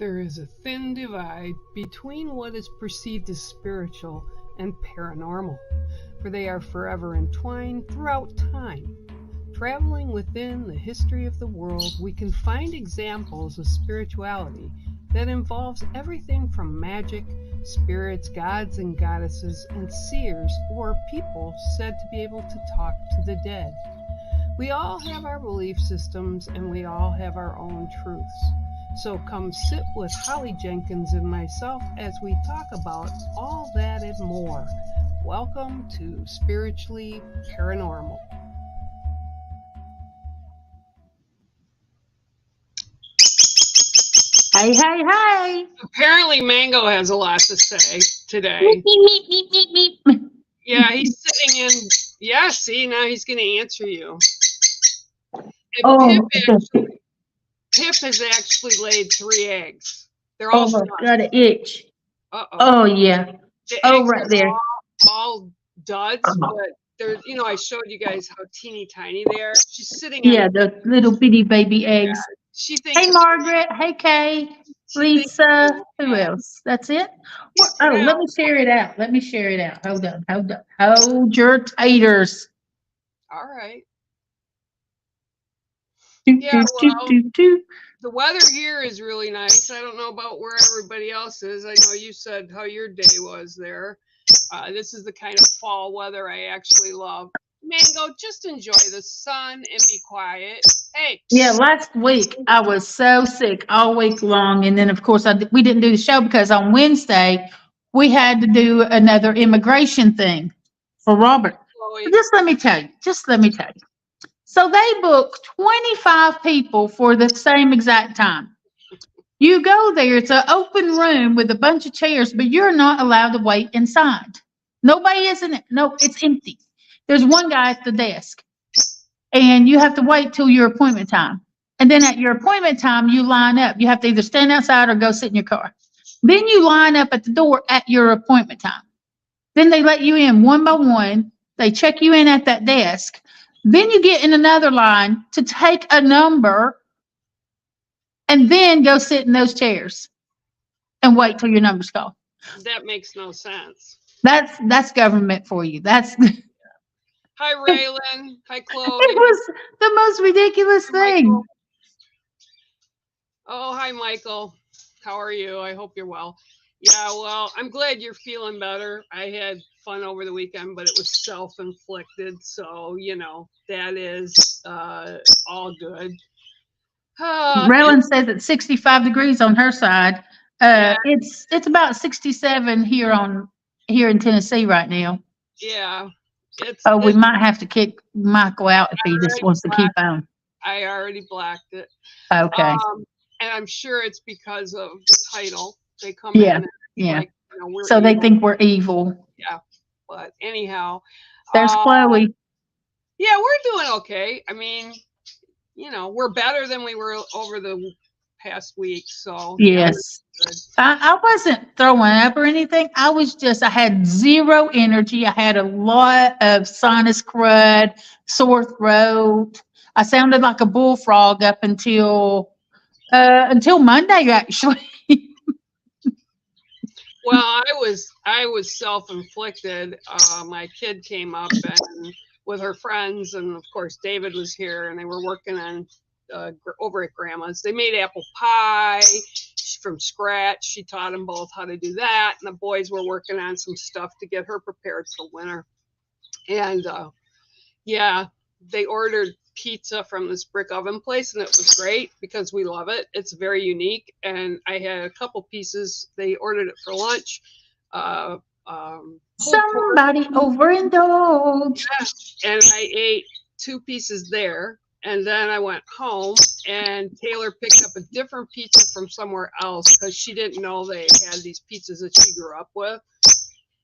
There is a thin divide between what is perceived as spiritual and paranormal, for they are forever entwined throughout time. Traveling within the history of the world, we can find examples of spirituality that involves everything from magic, spirits, gods and goddesses, and seers or people said to be able to talk to the dead. We all have our belief systems and we all have our own truths. So come sit with Holly Jenkins and myself as we talk about all that and more. Welcome to Spiritually Paranormal. Hey, hey, hey. Apparently Mango has a lot to say today. Meep, meep, meep, meep, meep, meep. Yeah, he's sitting in. Yeah, see, now he's going to answer you. Oh, Pip has actually laid 3 eggs. They're all done. got an itch. Uh-oh. Oh, yeah. The Oh, eggs right are there. all duds, but they're, I showed you guys how teeny tiny they are. She's sitting Yeah, on. the little bitty baby eggs. She thinks. Hey, Margaret. Hey, Kay. Lisa. Who else? That's it? Let me share it out. Hold on. Hold your taters. All right. Do, Yeah, do. The weather here is really nice. I don't know about where everybody else is. I know you said how your day was there. This is the kind of fall weather I actually love. Mango, just enjoy the sun and be quiet. Hey. Yeah, last week I was so sick all week long. And then, of course, we didn't do the show because on Wednesday we had to do another immigration thing for Robert. Chloe. Just let me tell you. So they booked 25 people for the same exact time. You go there, it's an open room with a bunch of chairs, but you're not allowed to wait inside. Nobody is in it. No, it's empty. There's one guy at the desk, and you have to wait till your appointment time. And then at your appointment time, you line up. You have to either stand outside or go sit in your car. Then you line up at the door at your appointment time. Then they let you in one by one. They check you in at that desk. Then you get in another line to take a number and then go sit in those chairs and wait till your number's called. That makes no sense. That's government for you. That's Hi, Raylan. Hi, Chloe. It was the most ridiculous thing. Michael. Oh, hi, Michael. How are you? I hope you're well. Yeah, well, I'm glad you're feeling better. I had fun over the weekend, but it was self-inflicted. So, that is all good. Raylan says it's 65 degrees on her side. Yeah. It's about 67 here in Tennessee right now. Yeah. We might have to kick Michael out if he just wants to keep on. I already blacked it. Okay. And I'm sure it's because of the title. They come in. And like, so evil. They think we're evil. Yeah. But anyhow. There's Chloe. Yeah, we're doing okay. I mean, we're better than we were over the past week. So yes. I wasn't throwing up or anything. I had zero energy. I had a lot of sinus crud, sore throat. I sounded like a bullfrog up until Monday, actually. Well, I was self-inflicted. My kid came up and with her friends, and of course David was here, and they were working on over at Grandma's. They made apple pie from scratch. She taught them both how to do that, and the boys were working on some stuff to get her prepared for winter. And they ordered pizza from this brick oven place, and it was great because we love it. It's very unique, and I had a couple pieces. They ordered it for lunch. Somebody overindulged. Yeah. And I ate 2 pieces there, and then I went home, and Taylor picked up a different pizza from somewhere else because she didn't know they had these pizzas that she grew up with.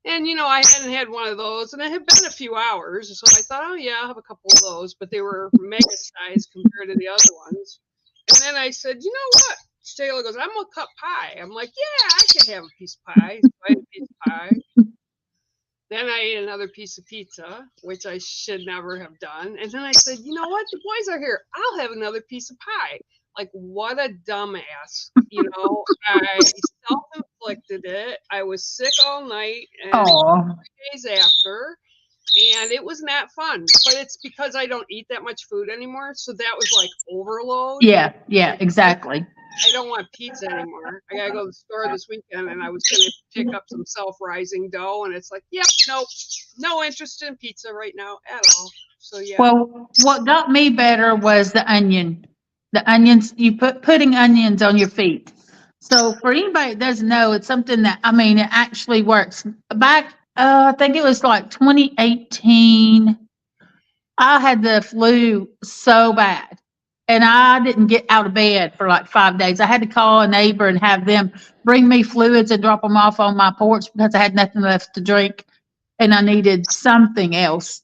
And, I hadn't had one of those, and it had been a few hours. So I thought, oh, yeah, I'll have a couple of those. But they were mega sized compared to the other ones. And then I said, you know what? Taylor goes, I'm going to cut pie. I'm like, yeah, I could have a piece of pie. So I had a piece of pie. Then I ate another piece of pizza, which I should never have done. And then I said, you know what? The boys are here. I'll have another piece of pie. like, what a dumbass. I self-inflicted it. I was sick all night and Oh, days after, and it was not fun. But it's because I don't eat that much food anymore, so that was like overload. yeah, exactly. I don't want pizza anymore. I gotta go to the store this weekend, and I was gonna pick up some self-rising dough, and it's like, yep, nope, no interest in pizza right now at all. So yeah. Well, what got me better was the onion. The onions, putting onions on your feet. So for anybody that doesn't know, it's something that, I mean, it actually works. Back, I think it was like 2018, I had the flu so bad. And I didn't get out of bed for like 5 days. I had to call a neighbor and have them bring me fluids and drop them off on my porch because I had nothing left to drink and I needed something else,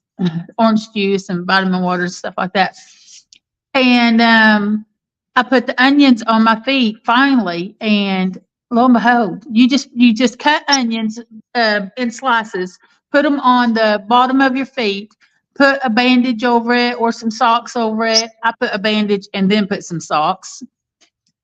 orange juice and vitamin water, stuff like that. And I put the onions on my feet finally, and lo and behold, you just cut onions in slices, put them on the bottom of your feet, put a bandage over it or some socks over it. I put a bandage and then put some socks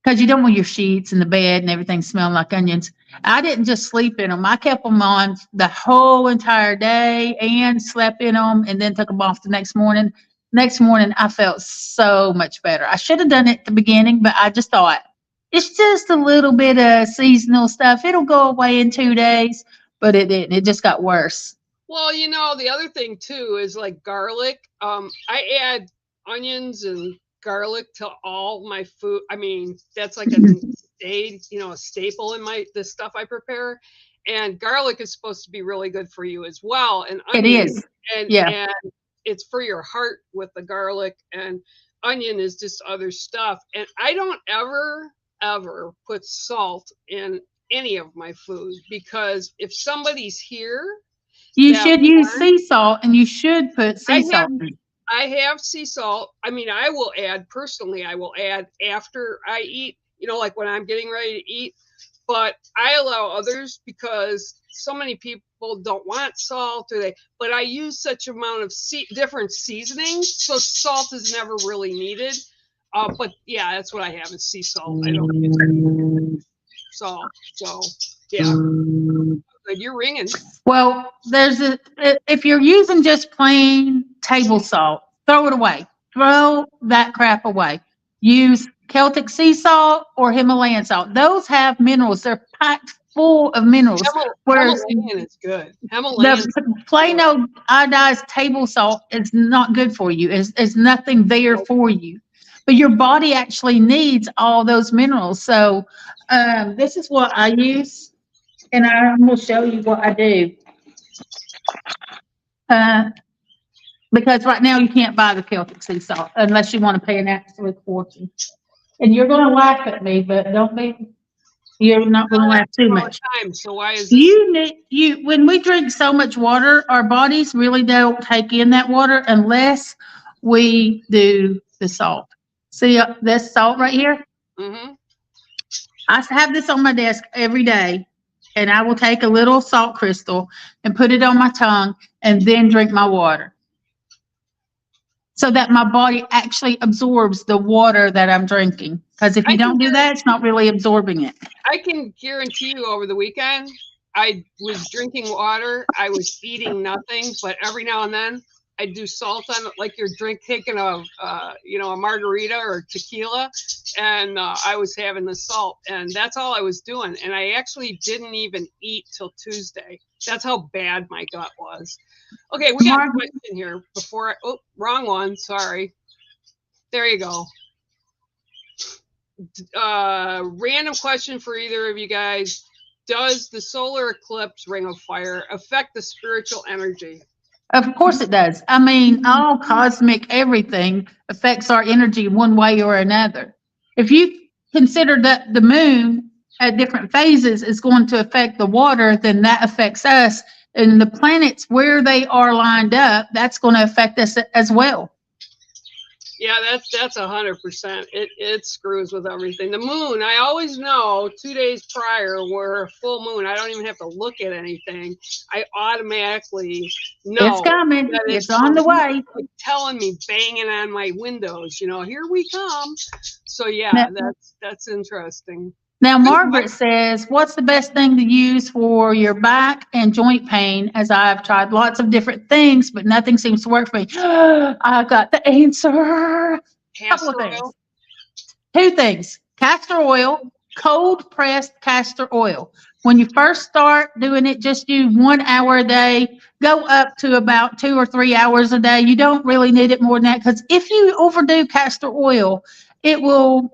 because you don't want your sheets and the bed and everything smelling like onions. I didn't just sleep in them. I kept them on the whole entire day and slept in them and then took them off the next morning. Next morning, I felt so much better. I should have done it at the beginning, but I just thought it's just a little bit of seasonal stuff. It'll go away in 2 days, but it didn't. It just got worse. Well, the other thing too is like garlic. I add onions and garlic to all my food. I mean, that's like a staple in the stuff I prepare. And garlic is supposed to be really good for you as well. And onions, it is. And it's for your heart with the garlic, and onion is just other stuff. And I don't ever put salt in any of my food, because if somebody's here, you should use sea salt, and you should put sea salt. I have sea salt. I mean, I will add after I eat, like when I'm getting ready to eat. But I allow others because so many people don't want salt, but I use such amount of different seasonings, so salt is never really needed. But yeah, that's what I have is sea salt. I don't use salt. So yeah. You're ringing. Well, if you're using just plain table salt, throw it away. Throw that crap away. Use Celtic sea salt or Himalayan salt. Those have minerals. They're packed full of minerals. Himalayan is good. The plain old iodized table salt is not good for you. It's nothing there for you. But your body actually needs all those minerals. So this is what I use. And I will show you what I do. Because right now you can't buy the Celtic sea salt unless you want to pay an absolute fortune. And you're going to laugh at me, but you're not going to laugh too much. So why is when we drink so much water, our bodies really don't take in that water unless we do the salt. See this salt right here? Mm-hmm. I have this on my desk every day. And I will take a little salt crystal and put it on my tongue and then drink my water, so that my body actually absorbs the water that I'm drinking. Because if you don't do that, it's not really absorbing it. I can guarantee you over the weekend, I was drinking water. I was eating nothing, but every now and then I do salt on it, like you're taking a margarita or tequila, and I was having the salt, and that's all I was doing. And I actually didn't even eat till Tuesday. That's how bad my gut was. Okay, we got a question here before wrong one. Sorry. There you go. Random question for either of you guys. Does the solar eclipse ring of fire affect the spiritual energy? Of course it does. I mean, all cosmic everything affects our energy one way or another. If you consider that the moon at different phases is going to affect the water, then that affects us. And the planets, where they are lined up, that's going to affect us as well. Yeah, that's 100%. It screws with everything. The moon, I always know 2 days prior we're a full moon. I don't even have to look at anything. I automatically It's know coming. that it's It's on the coming. way. Like telling me, banging on my windows. Here we come. So Now, yeah, that's interesting. now, Good. Margaret says, what's the best thing to use for your back and joint pain? As I've tried lots of different things, but nothing seems to work for me. I got the answer. Couple of Castor things. oil. Two things. Castor oil, cold pressed castor oil. When you first start doing it, just do 1 hour a day. Go up to about 2 or 3 hours a day. You don't really need it more than that, because if you overdo castor oil, it will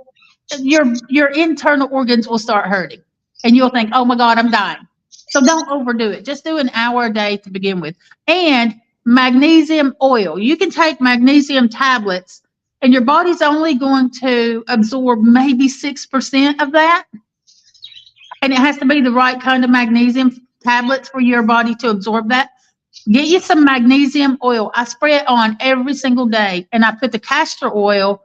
your internal organs will start hurting, and you'll think, "Oh my God, I'm dying." So don't overdo it. Just do an hour a day to begin with. And magnesium oil. You can take magnesium tablets, and your body's only going to absorb maybe 6% of that. And it has to be the right kind of magnesium tablets for your body to absorb that. Get you some magnesium oil. I spray it on every single day, and I put the castor oil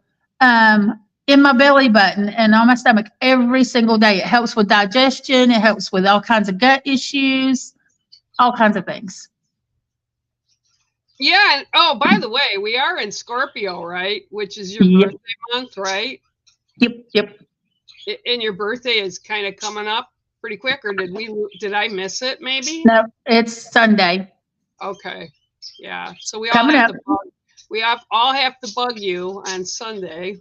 in my belly button and on my stomach every single day. It helps with digestion. It helps with all kinds of gut issues, all kinds of things. Yeah. And, oh, by the way, we are in Scorpio, right? Which is your Yep, birthday month, right? yep. And your birthday is kind of coming up pretty quick, or did I miss it? Maybe. No, it's Sunday Okay. Yeah. So we all coming have up. to all have to bug you on Sunday.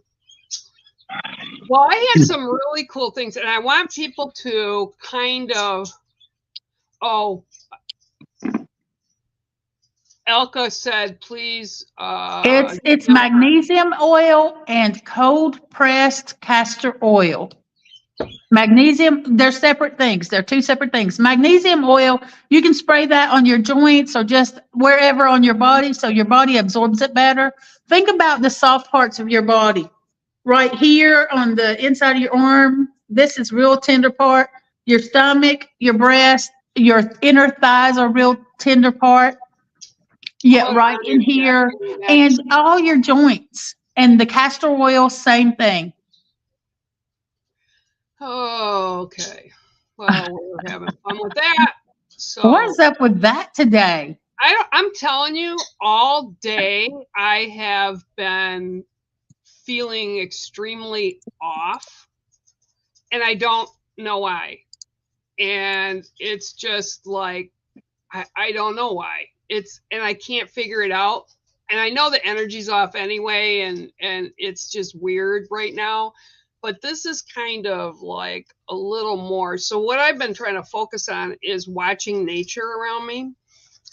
Well, I had some really cool things, and I want people to kind of. Oh, Elka said, please. It's magnesium oil and cold pressed castor oil. Magnesium, they're separate things. They're two separate things. Magnesium oil, you can spray that on your joints or just wherever on your body so your body absorbs it better. Think about the soft parts of your body. Right here on the inside of your arm, this is real tender part. Your stomach, your breast, your inner thighs are real tender part. Yeah, right in here. And all your joints. And the castor oil, same thing. Oh, okay. Well, we're having fun with that. So What is up with that today? I'm telling you, all day I have been feeling extremely off, and I don't know why. And it's just like I don't know why. And I can't figure it out. And I know the energy's off anyway, and it's just weird right now. But this is kind of like a little more. So what I've been trying to focus on is watching nature around me.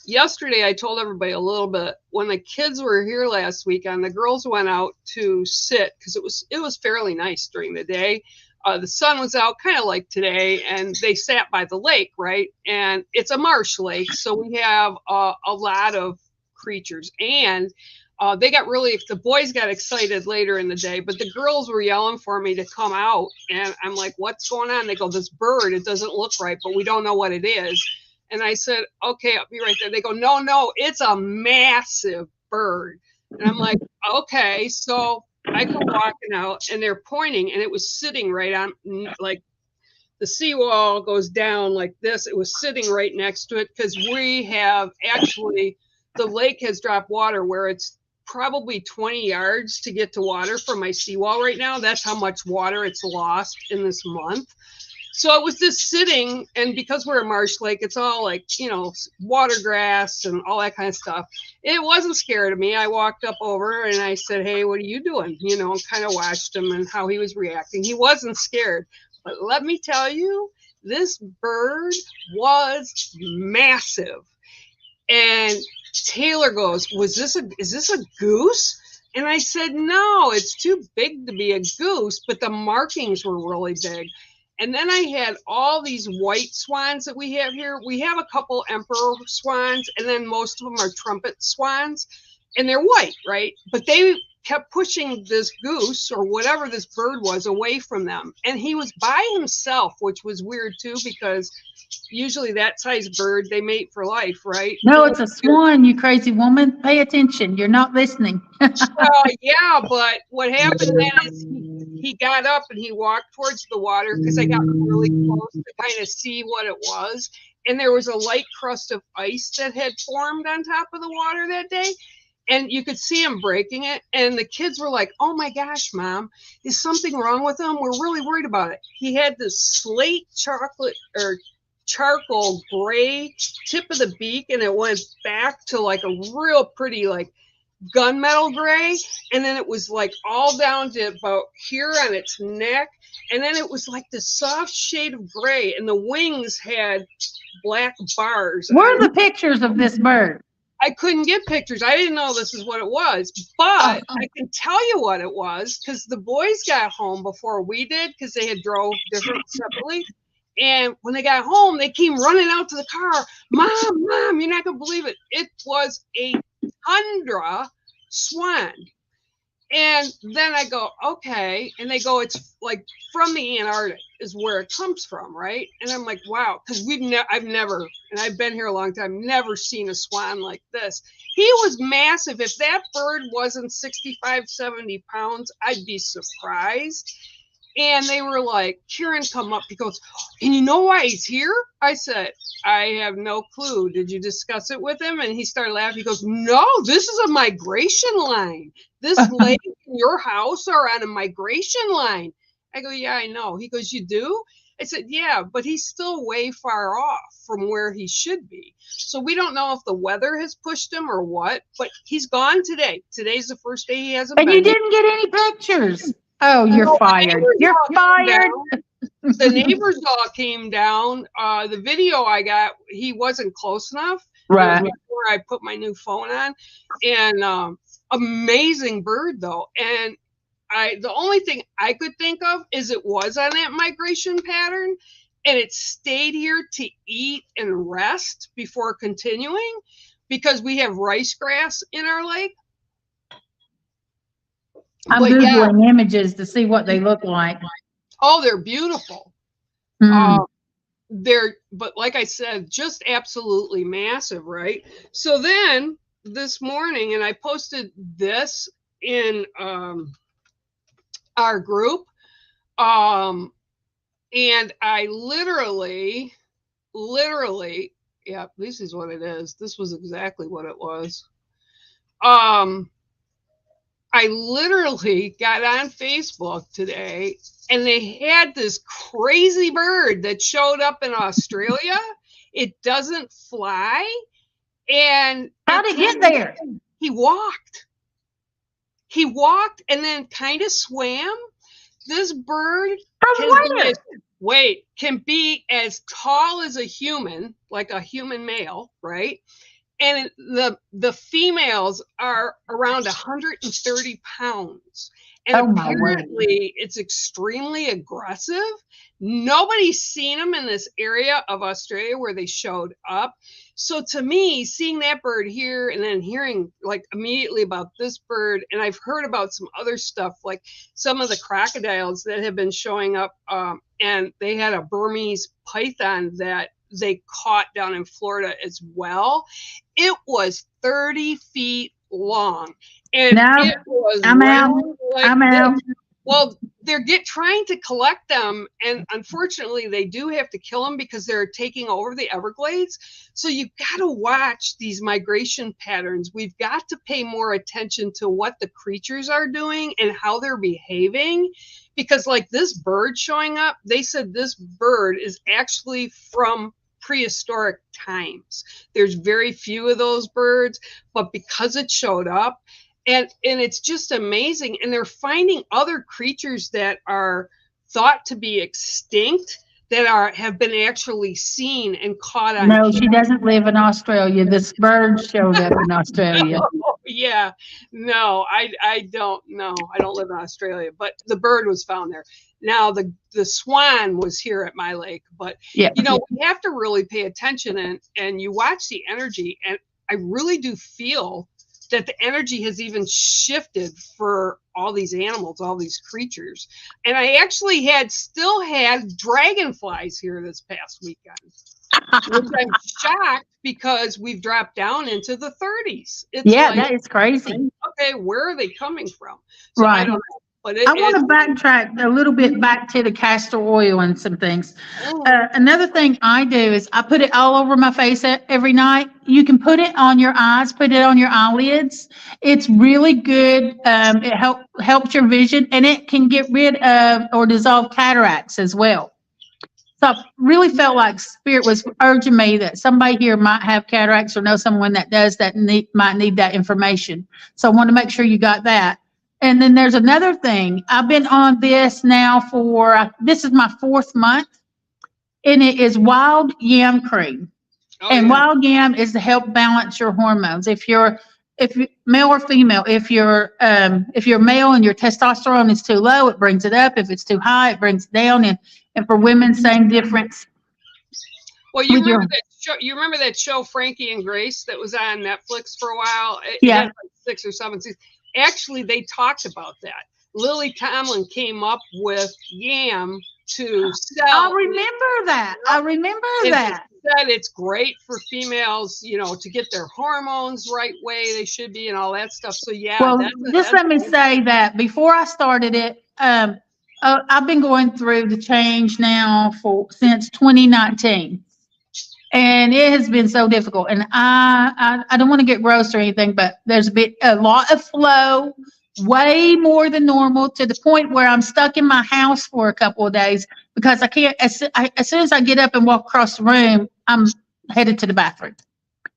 Yesterday I told everybody a little bit. When the kids were here last weekend, the girls went out to sit because it was fairly nice during the day. The sun was out, kind of like today, and they sat by the lake, right? And it's a marsh lake, so we have a lot of creatures. And the boys got excited later in the day, but the girls were yelling for me to come out. And I'm like, what's going on? They go, this bird, it doesn't look right, but we don't know what it is. And I said, okay, I'll be right there. They go, no, it's a massive bird. And I'm like, okay. So I come walking out, and they're pointing, and it was sitting right on, like, the seawall goes down like this. It was sitting right next to it because we have actually, the lake has dropped water where it's probably 20 yards to get to water from my seawall right now. That's how much water it's lost in this month. So it was just sitting, and because we're a marsh lake, it's all like, water grass and all that kind of stuff. It wasn't scared of me. I walked up over and I said, hey, what are you doing? And kind of watched him and how he was reacting. He wasn't scared. But let me tell you, this bird was massive. And Taylor goes, is this a goose? And I said, no, it's too big to be a goose, but the markings were really big. And then I had all these white swans that we have here. We have a couple emperor swans, and then most of them are trumpet swans, and they're white, right? But they kept pushing this goose or whatever this bird was away from them. And he was by himself, which was weird too, because usually that size bird, they mate for life, right? No, it's a swan, you crazy woman. Pay attention. You're not listening. Yeah, but what happened then is he got up and he walked towards the water because I got really close to kind of see what it was. And there was a light crust of ice that had formed on top of the water that day. And you could see him breaking it. And the kids were like, oh my gosh, Mom, is something wrong with him? We're really worried about it. He had this slate chocolate or charcoal gray tip of the beak, and it went back to like a real pretty like gunmetal gray, and then it was like all down to about here on its neck, and then it was like this soft shade of gray, and the wings had black bars. Where are the pictures of this bird? I couldn't get pictures. I didn't know this is what it was, but I can tell you what it was because the boys got home before we did because they had drove different separately. And when they got home, they came running out to the car. Mom, you're not going to believe it. It was a tundra swan. And then I go, okay. And they go, it's like from the Antarctic is where it comes from, right? And I'm like, wow, because I've never, and I've been here a long time, never seen a swan like this. He was massive. If that bird wasn't 65, 70 pounds, I'd be surprised. And they were like, Kieran come up. He goes, and you know why he's here? I said, I have no clue. Did you discuss it with him? And he started laughing. He goes, no, this is a migration line. This lake in your house are on a migration line. I go, yeah, I know. He goes, you do? I said, yeah, but he's still way far off from where he should be. So we don't know if the weather has pushed him or what, but he's gone today. Today's the first day he hasn't been. And you didn't get any pictures. Oh, you're fired. You're fired. The neighbors all came down. The video I got, he wasn't close enough. Right. Before I put my new phone on. And amazing bird, though. And the only thing I could think of is it was on that migration pattern. And it stayed here to eat and rest before continuing because we have rice grass in our lake. I'm Googling images to see what they look like. Oh, they're beautiful. But like I said, just absolutely massive, right? So then this morning, and I posted this in our group, and I literally, yeah, this is what it is. This was exactly what it was. I literally got on Facebook today and they had this crazy bird that showed up in Australia. It doesn't fly. And how did it get there? He walked and then kind of swam. This bird can be as tall as a human, like a human male, right? And the females are around 130 pounds. And apparently it's extremely aggressive. Nobody's seen them in this area of Australia where they showed up. So to me, seeing that bird here and then hearing like immediately about this bird, and I've heard about some other stuff, like some of the crocodiles that have been showing up, and they had a Burmese python that they caught down in Florida as well. It was 30 feet long. And it was I'm out. Well, they're trying to collect them, and unfortunately they do have to kill them because they're taking over the Everglades. So you've got to watch these migration patterns. We've got to pay more attention to what the creatures are doing and how they're behaving, because like this bird showing up, they said this bird is actually from prehistoric times. There's very few of those birds, but because it showed up, and it's just amazing. And they're finding other creatures that are thought to be extinct that have been actually seen and caught on. No, she doesn't live in Australia. This bird showed up in Australia. Yeah, no, I don't know. I don't live in Australia, but the bird was found there. Now the swan was here at my lake, but we have to really pay attention and you watch the energy. And I really do feel that the energy has even shifted for all these animals, all these creatures. And I actually still had dragonflies here this past weekend, which I'm shocked because we've dropped down into the 30s. It's that is crazy. Okay, where are they coming from? So Right. I don't know. But I want to backtrack a little bit back to the castor oil and some things. Another thing I do is I put it all over my face every night. You can put it on your eyes, put it on your eyelids. It's really good. It helps your vision, and it can get rid of or dissolve cataracts as well. So I really felt like Spirit was urging me that somebody here might have cataracts or know someone that does that might need that information. So I want to make sure you got that. And then there's another thing. I've been on this now this is my 4th month, and it is wild yam cream. Wild yam is to help balance your hormones. If you're male or female, if you're male and your testosterone is too low, it brings it up. If it's too high, it brings it down. And for women, same difference. Well, you remember that show Frankie and Grace that was on Netflix for a while? It had like 6 or 7 seasons. Actually, they talked about that. Lily Tomlin came up with yam to sell. I remember that. Said it's great for females, to get their hormones right way they should be and all that stuff. So let me say that before I started it, I've been going through the change now since 2019. And it has been so difficult. And I don't want to get gross or anything, but there's a lot of flow, way more than normal, to the point where I'm stuck in my house for a couple of days because I can't. As soon as I get up and walk across the room, I'm headed to the bathroom.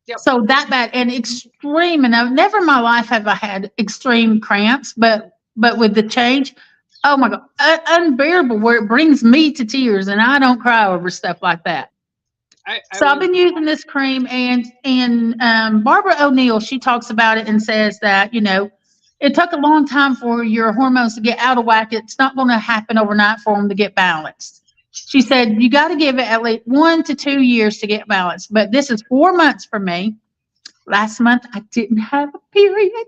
Yep. So that bad and extreme. And I've never in my life have I had extreme cramps, but with the change, oh my God, unbearable, where it brings me to tears, and I don't cry over stuff like that. I've been using this cream, and Barbara O'Neill, she talks about it and says that, it took a long time for your hormones to get out of whack. It's not going to happen overnight for them to get balanced. She said, you got to give it at least 1 to 2 years to get balanced. But this is 4 months for me. Last month, I didn't have a period.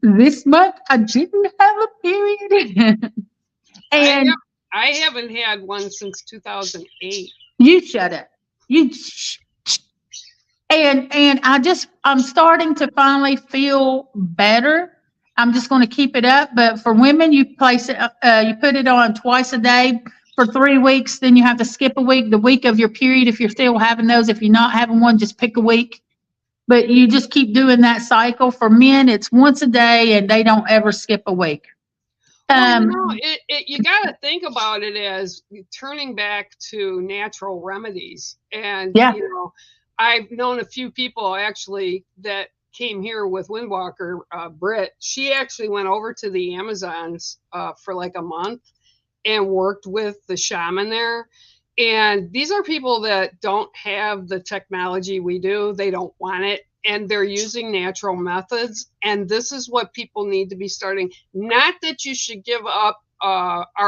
This month, I didn't have a period. And I haven't had one since 2008. You shut up. And I'm starting to finally feel better. I'm just going to keep it up. But for women, you place it, you put it on twice a day for 3 weeks. Then you have to skip a week, the week of your period. If you're still having those, if you're not having one, just pick a week. But you just keep doing that cycle. For men, it's once a day, and they don't ever skip a week. You got to think about it as turning back to natural remedies. And, I've known a few people actually that came here with Windwalker. Britt, she actually went over to the Amazons for like a month and worked with the shaman there. And these are people that don't have the technology we do. They don't want it. And they're using natural methods. And this is what people need to be starting. Not that you should give up.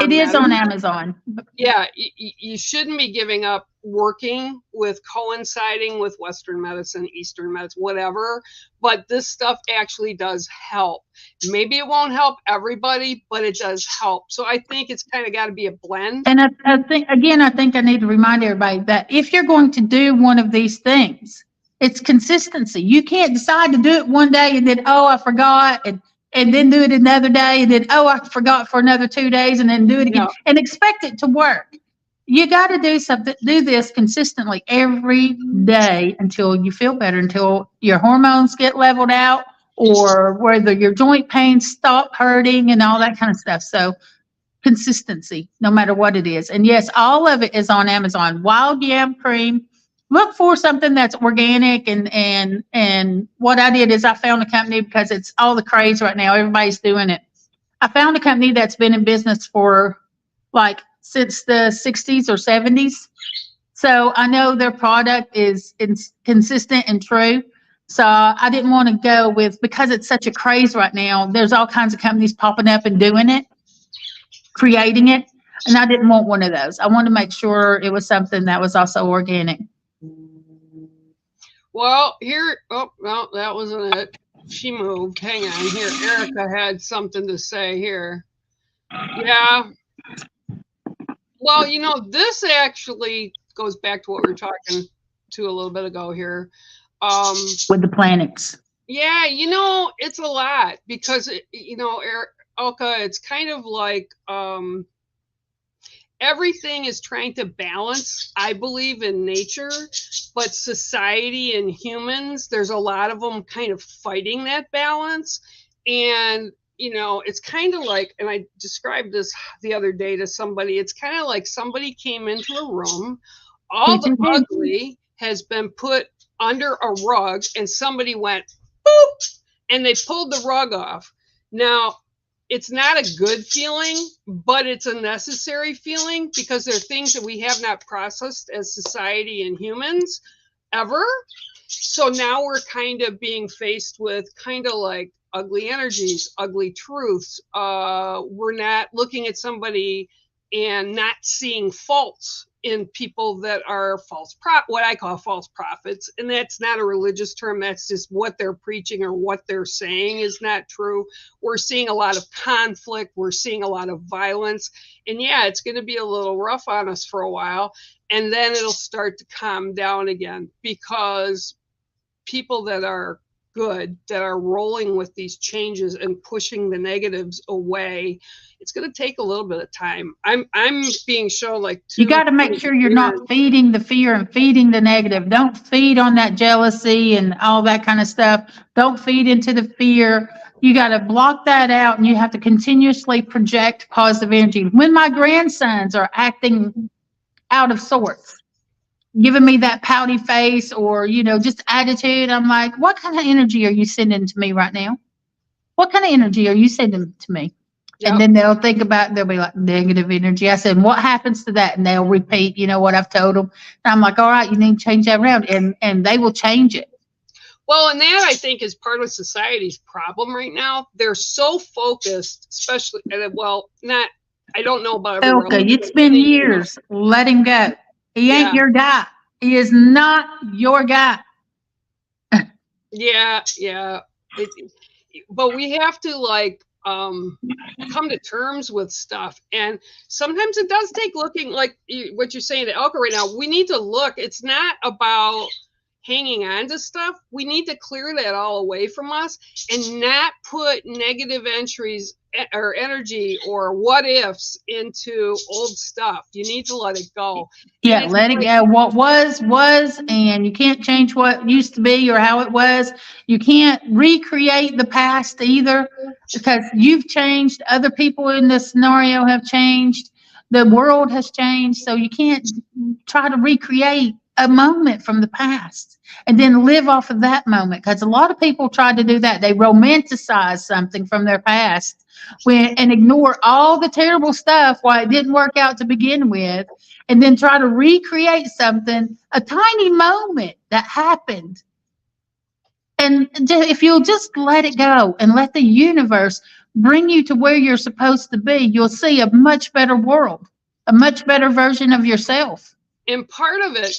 It is on Amazon. Yeah, you shouldn't be giving up working with coinciding with Western medicine, Eastern medicine, whatever. But this stuff actually does help. Maybe it won't help everybody, but it does help. So I think it's kind of got to be a blend. And I think I need to remind everybody that if you're going to do one of these things, it's consistency. You can't decide to do it one day and then, I forgot, and then do it another day, and then, I forgot for another 2 days, and then do it again, and expect it to work. You got to do this consistently every day until you feel better, until your hormones get leveled out, or whether your joint pains stop hurting and all that kind of stuff. So consistency, no matter what it is. And yes, all of it is on Amazon. Wild yam cream. Look for something that's organic, and what I did is I found a company, because it's all the craze right now. Everybody's doing it. I found a company that's been in business for since the 60s or 70s. So I know their product is consistent and true. So I didn't want to go because it's such a craze right now. There's all kinds of companies popping up and doing it, creating it. And I didn't want one of those. I wanted to make sure it was something that was also organic. Well, that wasn't it. she moved. Hang on here. Erica had something to say here. Yeah. Well, this actually goes back to what we were talking to a little bit ago here. With the planets. Yeah, it's a lot because, Elka, it's kind of like everything is trying to balance, I believe, in nature, but society and humans, there's a lot of them kind of fighting that balance. And, it's kind of like, and I described this the other day to somebody, it's kind of like somebody came into a room, all the ugly has been put under a rug, and somebody went, boop, and they pulled the rug off. Now, it's not a good feeling, but it's a necessary feeling because there are things that we have not processed as society and humans ever. So now we're kind of being faced with kind of like ugly energies, ugly truths. We're not looking at somebody and not seeing faults in people that are what I call false prophets. And that's not a religious term. That's just what they're preaching or what they're saying is not true. We're seeing a lot of conflict. We're seeing a lot of violence. And yeah, it's going to be a little rough on us for a while. And then it'll start to calm down again because people that are good, that are rolling with these changes and pushing the negatives away, it's going to take a little bit of time. I'm being shown like you got to make sure you're not feeding the fear and feeding the negative. Don't feed on that jealousy and all that kind of stuff. Don't feed into the fear. You got to block that out, and you have to continuously project positive energy. When my grandsons are acting out of sorts, giving me that pouty face or, just attitude, I'm like, what kind of energy are you sending to me right now? What kind of energy are you sending to me? Yep. And then they'll think about, they'll be like, negative energy. I said, what happens to that? And they'll repeat, what I've told them. And I'm like, all right, you need to change that around. And they will change it. Well, and that I think is part of society's problem right now. They're so focused, especially, I don't know about everyone. Okay, it's been years. Let him go. He ain't your guy. He is not your guy. Yeah. But we have to come to terms with stuff. And sometimes it does take looking like what you're saying to Elka right now. We need to look. It's not about hanging on to stuff. We need to clear that all away from us and not put negative entries or energy or what ifs into old stuff. You need to let it go. Yeah, let it go. What was, and you can't change what used to be or how it was. You can't recreate the past either because you've changed. Other people in this scenario have changed. The world has changed. So you can't try to recreate a moment from the past and then live off of that moment, because a lot of people try to do that. They romanticize something from their past and ignore all the terrible stuff, why it didn't work out to begin with, and then try to recreate something, a tiny moment that happened. And if you'll just let it go and let the universe bring you to where you're supposed to be, you'll see a much better world, a much better version of yourself. And part of it,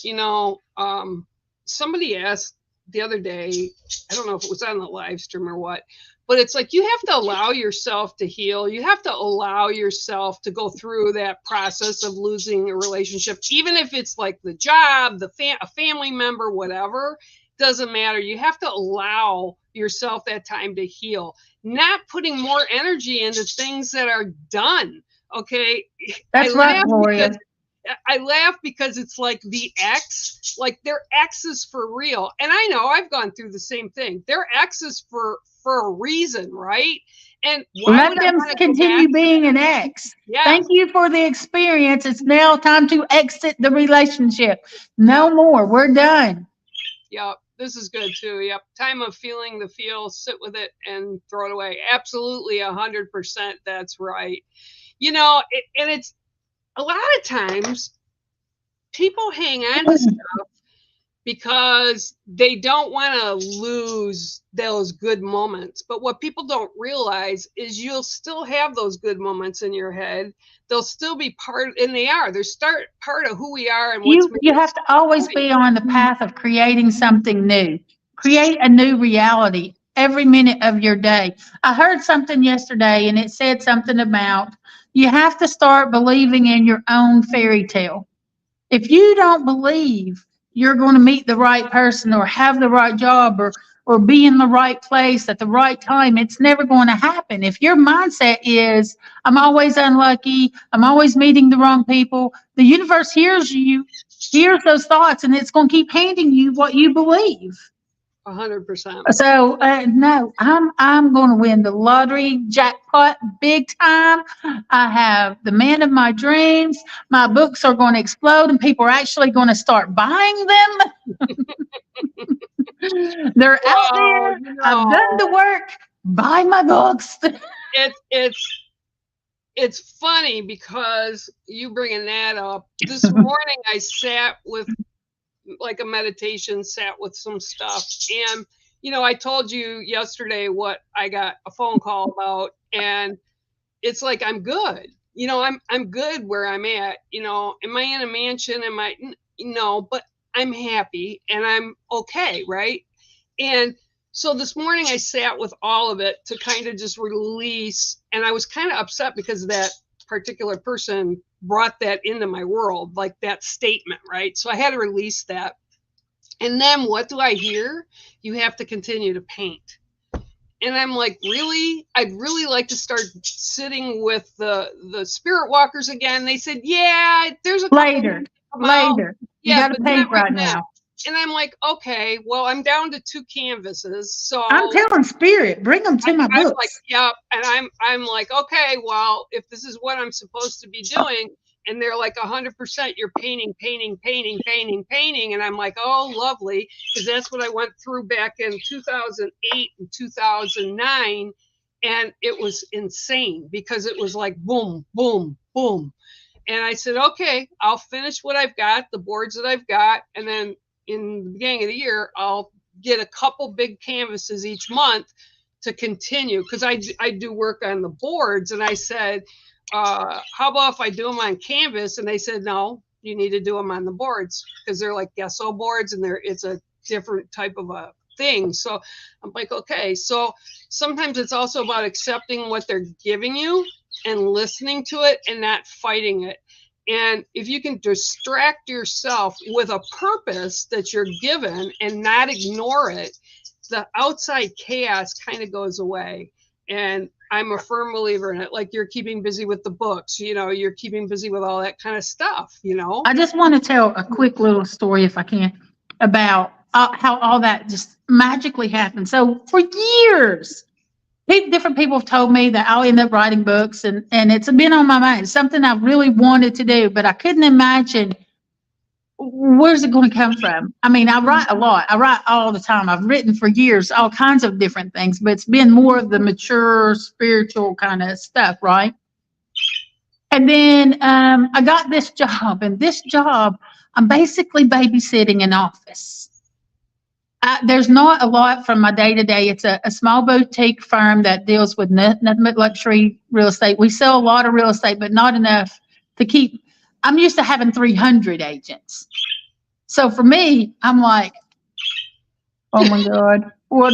somebody asked the other day, I don't know if it was on the live stream or what, but it's like you have to allow yourself to heal. You have to allow yourself to go through that process of losing a relationship, even if it's like the job, a family member, whatever, doesn't matter. You have to allow yourself that time to heal, not putting more energy into things that are done. Okay. That's right, Gloria. I laugh because it's like the ex, like their ex is for real. And I know I've gone through the same thing. Their ex is for a reason, right? And let them continue being an ex. Yeah. Thank you for the experience. It's now time to exit the relationship. No more. We're done. Yep. This is good too. Yep. Time of feeling the feel, sit with it and throw it away. Absolutely 100%. That's right. And it's, a lot of times people hang on to stuff because they don't want to lose those good moments. But what people don't realize is you'll still have those good moments in your head. They'll still be part, and they are. They're part of who we are. And you have to always be on the path of creating something new. Create a new reality every minute of your day. I heard something yesterday and it said something about you have to start believing in your own fairy tale. If you don't believe you're going to meet the right person or have the right job or be in the right place at the right time, it's never going to happen. If your mindset is, I'm always unlucky, I'm always meeting the wrong people, the universe hears you, hears those thoughts, and it's going to keep handing you what you believe. 100%. So no, I'm going to win the lottery jackpot big time. I have the man of my dreams. My books are going to explode, and people are actually going to start buying them. They're out there. I've done the work. Buy my books. It's funny because you bringing that up. This morning I sat with like a meditation, sat with some stuff, and I told you yesterday what I got a phone call about, and it's like I'm good. I'm good where I'm at. Am I in a mansion? Am I but I'm happy and I'm okay, right? And so this morning I sat with all of it to kind of just release, and I was kind of upset because that particular person brought that into my world, like that statement, right? So I had to release that. And then what do I hear? You have to continue to paint. And I'm like, really? I'd really like to start sitting with the spirit walkers again. They said, yeah, there's a later. You got to paint right now. And I'm like, okay, well, I'm down to 2 canvases. So I'm telling spirit, bring them to my books. I'm like, yep. And I'm like, okay, well, if this is what I'm supposed to be doing, and they're like 100%, you're painting. And I'm like, oh, lovely. Because that's what I went through back in 2008 and 2009. And it was insane because it was like, boom, boom, boom. And I said, okay, I'll finish what I've got, the boards that I've got. And then in the beginning of the year, I'll get a couple big canvases each month to continue. Because I do work on the boards. And I said, how about if I do them on canvas? And they said, no, you need to do them on the boards because they're like gesso boards and it's a different type of a thing. So I'm like, okay. So sometimes it's also about accepting what they're giving you and listening to it and not fighting it. And if you can distract yourself with a purpose that you're given and not ignore it, the outside chaos kind of goes away. And I'm a firm believer in it. Like you're keeping busy with the books, you're keeping busy with all that kind of stuff, I just want to tell a quick little story, if I can, about how all that just magically happened. So for years, different people have told me that I'll end up writing books, and it's been on my mind. It's something I really wanted to do, but I couldn't imagine where's it going to come from. I mean, I write a lot. I write all the time. I've written for years, all kinds of different things, but it's been more of the mature, spiritual kind of stuff, right? And then I got this job, and this job, I'm basically babysitting an office. There's not a lot from my day-to-day. It's a small boutique firm that deals with nothing but luxury real estate. We sell a lot of real estate, but not enough to keep. I'm used to having 300 agents. So for me, I'm like, oh my God, what?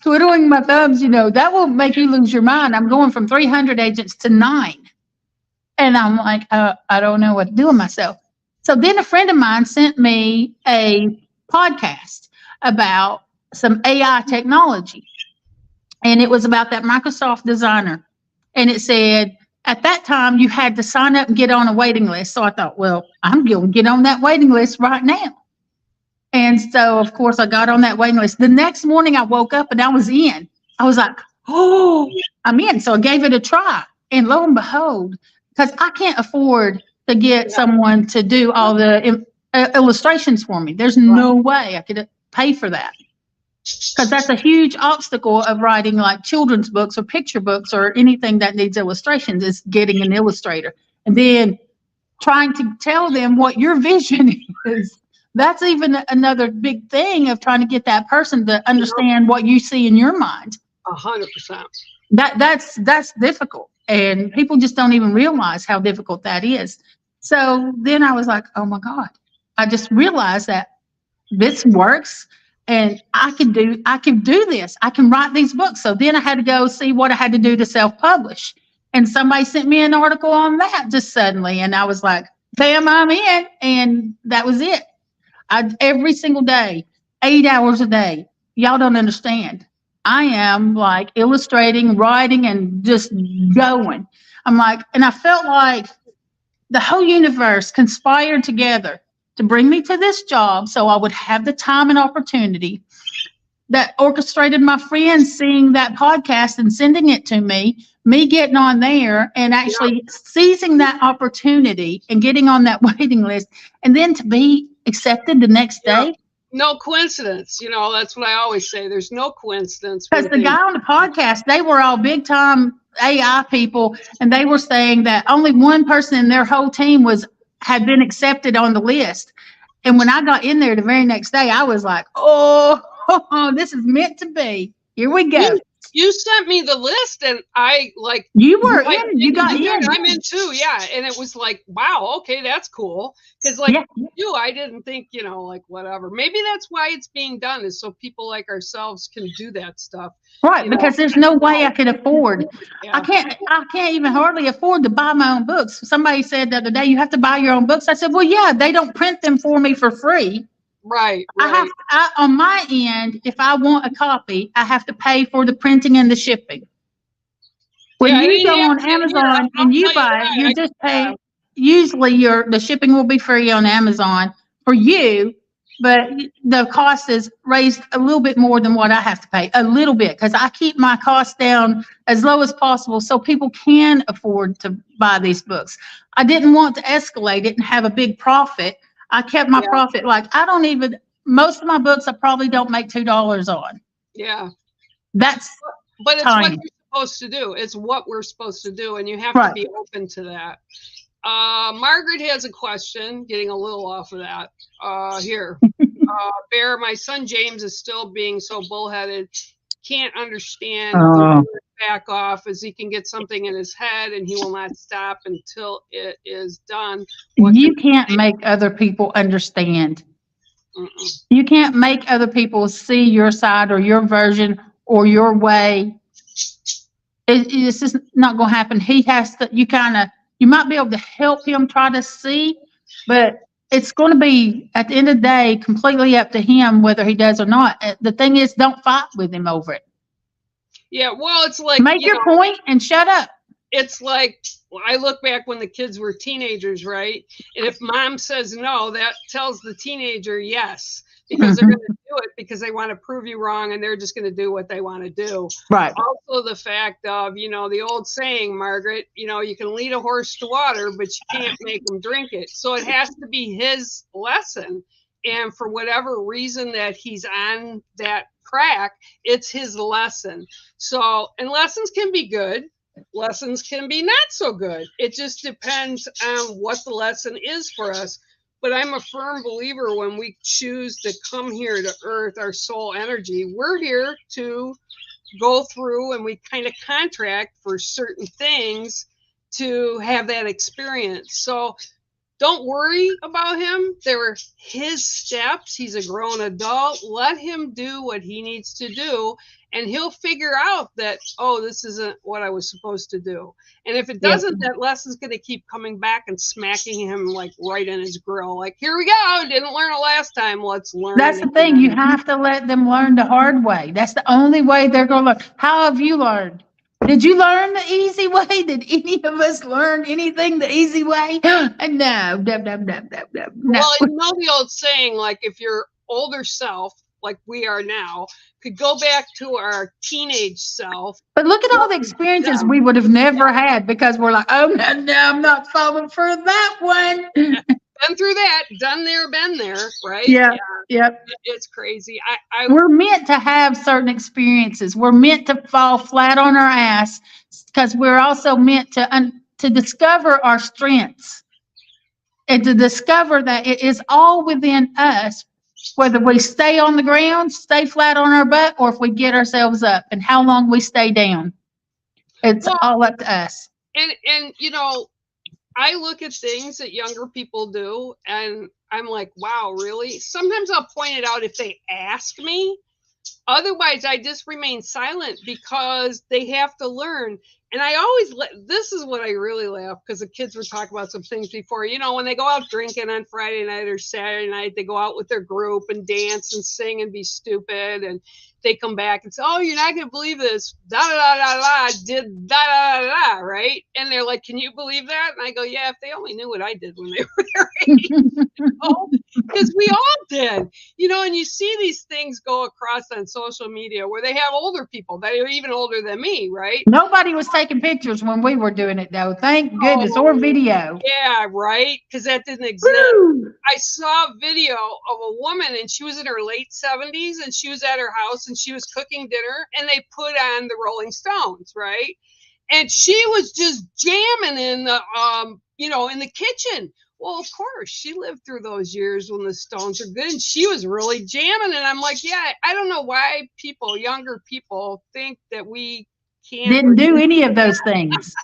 Twiddling my thumbs, that will make you lose your mind. I'm going from 300 agents to 9. And I'm like, I don't know what to do with myself. So then a friend of mine sent me a podcast about some AI technology. And it was about that Microsoft designer. And it said, at that time, you had to sign up and get on a waiting list. So I thought, well, I'm going to get on that waiting list right now. And so, of course, I got on that waiting list. The next morning, I woke up and I was in. I was like, oh, I'm in. So I gave it a try. And lo and behold, because I can't afford to get someone to do all the illustrations for me. There's no way I could pay for that. Because that's a huge obstacle of writing like children's books or picture books or anything that needs illustrations is getting an illustrator. And then trying to tell them what your vision is. That's even another big thing of trying to get that person to understand what you see in your mind. 100%. That's difficult. And people just don't even realize how difficult that is. So then I was like, oh my God, I just realized that this works. and I can do this. I can write these books. So then I had to go see what I had to do to self-publish. And somebody sent me an article on that just suddenly. And I was like, bam, I'm in. And that was it. Every single day, 8 hours a day. Y'all don't understand. I am like illustrating, writing, and just going. I'm like, and I felt like the whole universe conspired together to bring me to this job so I would have the time and opportunity, that orchestrated my friends seeing that podcast and sending it to me getting on there and actually seizing that opportunity and getting on that waiting list, and then to be accepted the next day. No coincidence. That's what I always say. There's no coincidence. Because the guy on the podcast, they were all big time AI people, and they were saying that only one person in their whole team had been accepted on the list. And when I got in there the very next day, I was like, oh, this is meant to be. Here we go. You sent me the list, and I like. You were in. You got in. I'm in too. Yeah, and it was like, wow, okay, that's cool. Because I didn't think, like whatever. Maybe that's why it's being done, is so people like ourselves can do that stuff. Right, because there's no way I could afford. Yeah. I can't even hardly afford to buy my own books. Somebody said the other day, you have to buy your own books. I said, well, yeah, they don't print them for me for free. Right. On my end, if I want a copy, I have to pay for the printing and the shipping. When you go on Amazon and you buy it, you just pay. Usually the shipping will be free on Amazon for you, but the cost is raised a little bit more than what I have to pay, a little bit, because I keep my costs down as low as possible so people can afford to buy these books. I didn't want to escalate it and have a big profit. I kept my profit most of my books I probably don't make $2 on. Yeah. But it's tiny. What you're supposed to do. It's what we're supposed to do, and you have to be open to that. Margaret has a question, getting a little off of that. Here. Bear, my son James is still being so bullheaded. Can't understand back off, as he can get something in his head and he will not stop until it is done. You can't make other people understand. You can't make other people see your side or your version or your way. It's just not going to happen. He has to, you might be able to help him try to see, but it's going to be, at the end of the day, completely up to him whether he does or not. The thing is, don't fight with him over it. Yeah, well, it's like, make your point and shut up. It's like, I look back when the kids were teenagers, right? And if mom says no, that tells the teenager yes, because they're going to do it because they want to prove you wrong, and they're just going to do what they want to do. Right. Also, the fact of, the old saying, Margaret, you can lead a horse to water, but you can't make him drink it. So it has to be his lesson. And for whatever reason that he's on that track, it's his lesson. So, and lessons can be good. Lessons can be not so good. It just depends on what the lesson is for us. But I'm a firm believer when we choose to come here to Earth, our soul energy, we're here to go through, and we kind of contract for certain things to have that experience. So don't worry about him. They were his steps. He's a grown adult. Let him do what he needs to do, and he'll figure out that, oh, this isn't what I was supposed to do. And if it doesn't, that lesson's going to keep coming back and smacking him like right in his grill. Like, here we go. Didn't learn it last time. Let's learn. That's the thing. You have to let them learn the hard way. That's the only way they're going to learn. How have you learned? Did you learn the easy way? Did any of us learn anything the easy way? No. Well, the old saying, like, if your older self, like we are now, could go back to our teenage self. But look at all the experiences we would have never had, because we're like, oh, no, I'm not falling for that one. Been through that, done there, been there, right? Yeah. Yep. It's crazy. We're meant to have certain experiences. We're meant to fall flat on our ass, because we're also meant to discover our strengths and to discover that it is all within us, whether we stay on the ground, stay flat on our butt, or if we get ourselves up, and how long we stay down. It's all up to us. And I look at things that younger people do and I'm like, wow, really? Sometimes I'll point it out if they ask me. Otherwise, I just remain silent because they have to learn. And I always this is what I really laugh, because the kids were talking about some things before. You know, when they go out drinking on Friday night or Saturday night, they go out with their group and dance and sing and be stupid. And they come back and say, "Oh, you're not going to believe this. Da da da da da did da da da da," right? And they're like, "Can you believe that?" And I go, "Yeah, if they only knew what I did when they were their age." Because we all did, you know. And you see these things go across on social media where they have older people that are even older than me, right? Nobody was taking pictures when we were doing it, though. Thank goodness, or Oh, video. yeah, right. Because that didn't exist. Woo! I saw a video of a woman, and she was in her late 70s, and she was at her house, and she was cooking dinner, and they put on the Rolling Stones, right? And she was just jamming in the, you know, in the kitchen. Well, of course, she lived through those years when the Stones are good, and she was really jamming. And I'm like, yeah, I don't know why people, younger people, think that we can't. Didn't do any of those things.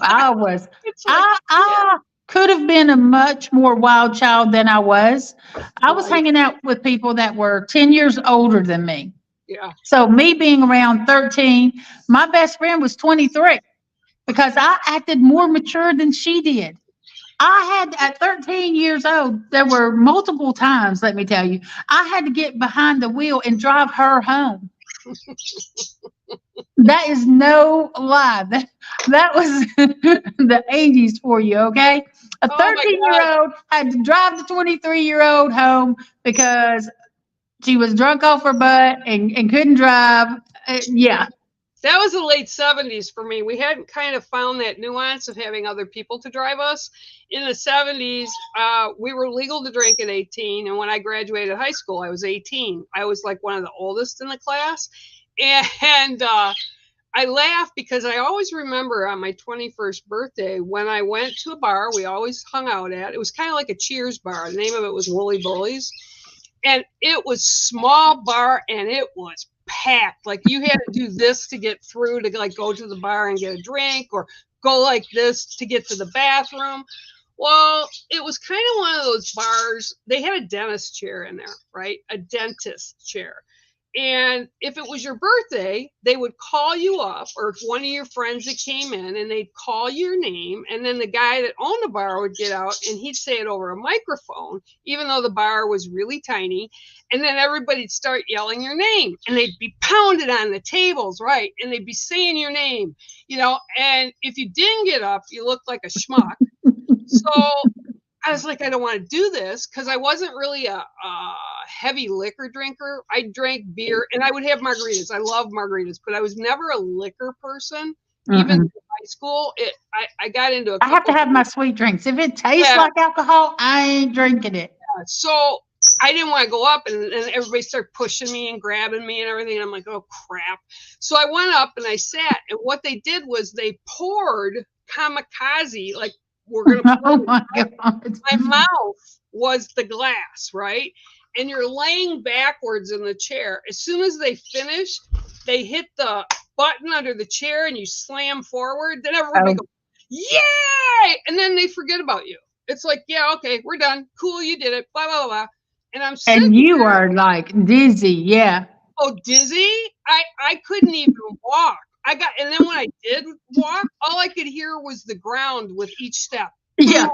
I was. It's like, I could have been a much more wild child than I was. I was right. hanging out with people that were 10 years older than me. Yeah. So me being around 13, my best friend was 23 because I acted more mature than she did. I had, at 13 years old, there were multiple times, let me tell you, I had to get behind the wheel and drive her home. That is no lie. That was the 80s for you, okay? A Oh my God. 13-year-old had to drive the 23-year-old home because she was drunk off her butt and couldn't drive. Yeah. That was the late 70s for me. We hadn't kind of found that nuance of having other people to drive us. In the 70s, we were legal to drink at 18. And when I graduated high school, I was 18. I was like one of the oldest in the class. And I laugh because I always remember on my 21st birthday when I went to a bar we always hung out at. It was kind of like a Cheers bar. The name of it was Woolly Bullies. And it was small bar, and it was packed. Like you had to do this to get through to like go to the bar and get a drink, or go like this to get to the bathroom. Well, it was kind of one of those bars. They had a dentist chair in there, right? A dentist chair. And if it was your birthday, they would call you up, or if one of your friends that came in, and they'd call your name, and then the guy that owned the bar would get out and he'd say it over a microphone, even though the bar was really tiny. And then everybody'd start yelling your name, and they'd be pounded on the tables, right? And they'd be saying your name, you know, and if you didn't get up, you looked like a schmuck. So I was like, I don't want to do this, because I wasn't really a heavy liquor drinker. I drank beer, and I would have margaritas. I love margaritas, but I was never a liquor person. Even in high school, I got into I have to have my sweet drinks. If it tastes like alcohol, I ain't drinking it. So I didn't want to go up, and everybody started pushing me and grabbing me and everything. And I'm like, oh, crap. So I went up and I sat, and what they did was they poured kamikaze, like, we're going to Oh my God. My mouth was the glass, right? And you're laying backwards in the chair. As soon as they finish, they hit the button under the chair and you slam forward. Then everybody goes, yay! And then they forget about you. It's like, yeah, okay, we're done. Cool, you did it. Blah, blah, blah. And I'm sitting And you there, are like dizzy, yeah. Oh, dizzy? I couldn't even walk. And then when I did walk, all I could hear was the ground with each step. Yeah.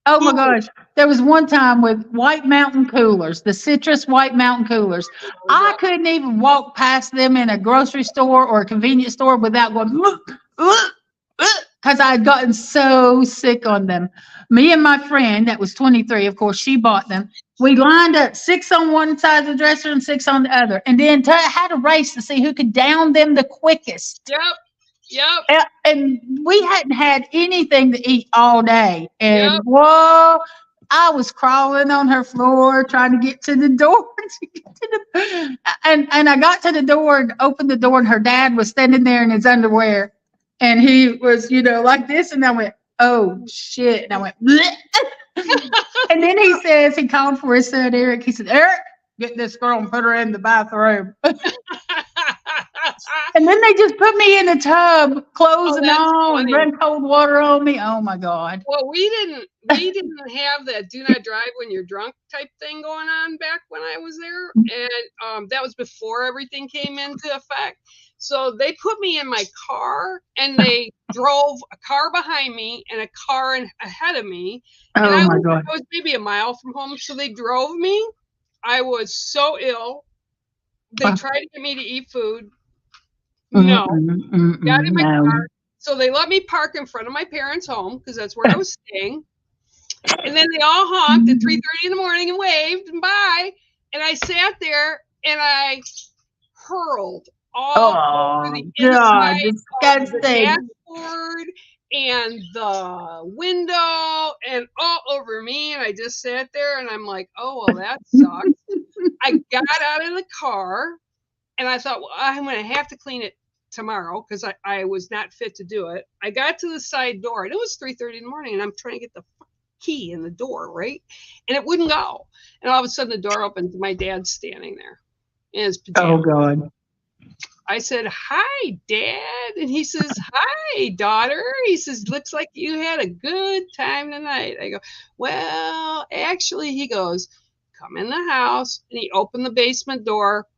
Oh my gosh. There was one time with White Mountain coolers, the citrus White Mountain coolers. I couldn't even walk past them in a grocery store or a convenience store without going, because I had gotten so sick on them. Me and my friend that was 23, of course, she bought them. We lined up 6 on one side of the dresser and 6 on the other, and then had a race to see who could down them the quickest. Yep. And we hadn't had anything to eat all day. And whoa, I was crawling on her floor trying to get to the door. And I got to the door and opened the door, and her dad was standing there in his underwear. And he was, you know, like this. And I went, oh, shit. And I went, bleh. And then he called for his son, Eric. He said, Eric, get this girl and put her in the bathroom. And then they just put me in the tub, clothes Oh, and that's all, and funny. run cold water on me. Oh my God. Well, we didn't have that do not drive when you're drunk type thing going on back when I was there, and that was before everything came into effect. So they put me in my car, and they drove a car behind me and a car ahead of me, and Oh my God. I was maybe a mile from home. So they drove me. I was so ill. They tried to get me to eat food. No, got in my No. car. So they let me park in front of my parents' home because that's where I was staying. And then they all honked at 3:30 in the morning and waved and bye. And I sat there and I hurled all over Oh the God, inside of the disgusting. dashboard and the window and all over me. And I just sat there and I'm like, oh, well, that sucks. I got out of the car and I thought, well, I'm going to have to clean it tomorrow because I was not fit to do it. I got to the side door and it was 3:30 in the morning and I'm trying to get the key in the door, right? And it wouldn't go. And all of a sudden the door opens and my dad's standing there in his pajamas. Oh God. I said, hi, Dad. And he says, hi, daughter. He says, looks like you had a good time tonight. I go, well, actually, he goes, come in the house. And he opened the basement door.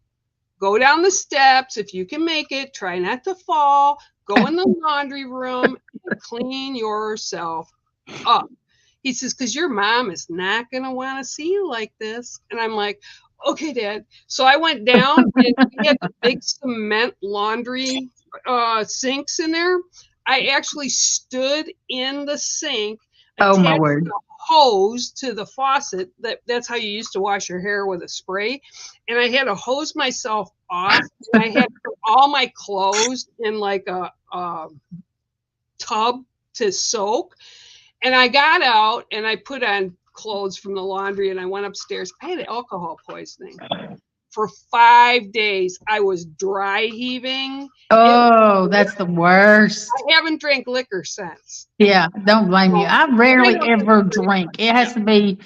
Go down the steps if you can make it. Try not to fall. Go in the laundry room and clean yourself up. He says, because your mom is not going to want to see you like this. And I'm like, okay, Dad. So I went down and we had the big cement laundry sinks in there. I actually stood in the sink, Oh my attached word. a hose to the faucet. That's how you used to wash your hair, with a spray. And I had to hose myself off. And I had to put all my clothes in like a tub to soak. And I got out and I put on clothes from the laundry and I went upstairs. I had alcohol poisoning. For 5 days, I was dry heaving. Oh, that's the worst. I haven't drank liquor since. Yeah, don't blame you. I rarely ever drink. It has to be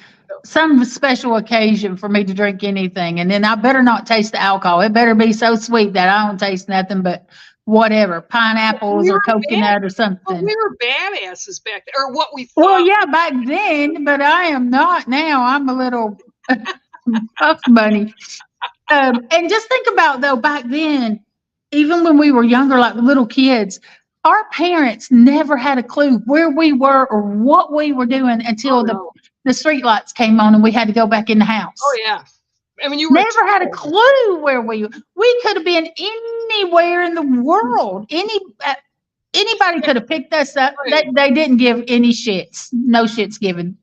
some special occasion for me to drink anything. And then I better not taste the alcohol. It better be so sweet that I don't taste nothing but whatever, pineapples or coconut or something. We were badasses back then, or what we thought. Well, yeah, back then, but I am not now. I'm a little puff bunny. And just think about, though, back then, even when we were younger, like little kids, our parents never had a clue where we were or what we were doing until the street lights came on and we had to go back in the house. Oh, yeah. I mean, you were never had a clue where we could have been anywhere in the world. Anybody could have picked us up. Right. They didn't give any shits. No shits given.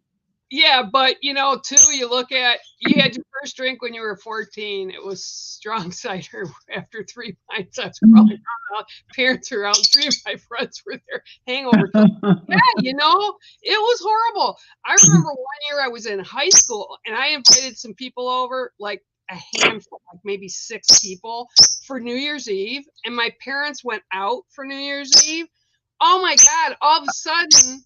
Yeah, but too, you look at, you had your first drink when you were 14. It was strong cider. After 3 pints, I was crawling around. Parents were out. 3 of my friends were there. Hangover. Yeah, it was horrible. I remember one year I was in high school and I invited some people over, like a handful, like maybe 6 people, for New Year's Eve. And my parents went out for New Year's Eve. Oh my God! All of a sudden,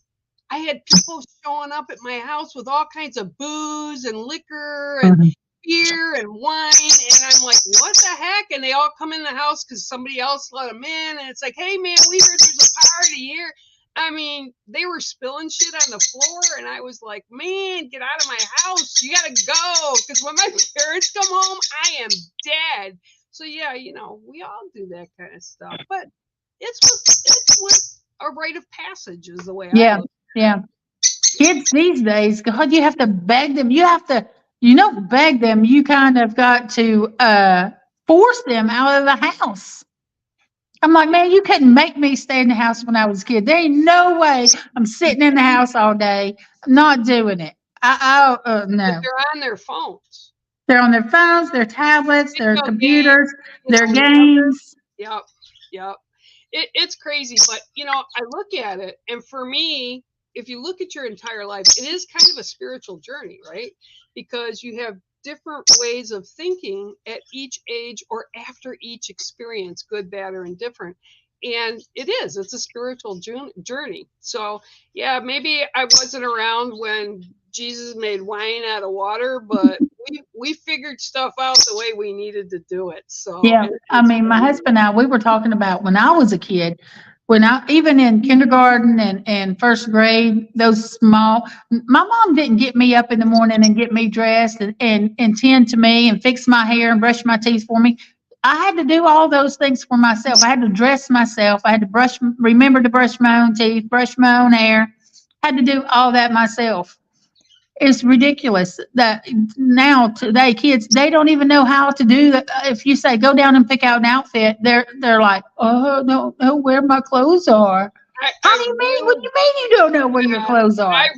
I had people showing up at my house with all kinds of booze and liquor and beer and wine. And I'm like, what the heck? And they all come in the house because somebody else let them in. And it's like, hey, man, we heard there's a party here. I mean, they were spilling shit on the floor. And I was like, man, get out of my house. You got to go. Because when my parents come home, I am dead. So, yeah, we all do that kind of stuff. But it's with a rite of passage is the way I look. Yeah. Kids these days, God, you have to beg them. You have to, beg them. You kind of got to force them out of the house. I'm like, man, you couldn't make me stay in the house when I was a kid. There ain't no way I'm sitting in the house all day. I'm not doing it. No. But they're on their phones. They're on their phones, their tablets, their computers, their games. Yep. It's crazy, but I look at it, and for me, if you look at your entire life, it is kind of a spiritual journey, right? Because you have different ways of thinking at each age or after each experience, good, bad, or indifferent. And it's a spiritual journey. So, yeah, maybe I wasn't around when Jesus made wine out of water, but we figured stuff out the way we needed to do it. So Yeah, I mean, my husband and I, we were talking about when I was a kid, even in kindergarten and first grade, those small, my mom didn't get me up in the morning and get me dressed and tend to me and fix my hair and brush my teeth for me. I had to do all those things for myself. I had to dress myself. I had to remember to brush my own teeth, brush my own hair. I had to do all that myself. It's ridiculous that now today kids, they don't even know how to do that. If you say go down and pick out an outfit, they're like, oh, no, where my clothes are. How do you mean? What do you mean you don't know where your clothes are? I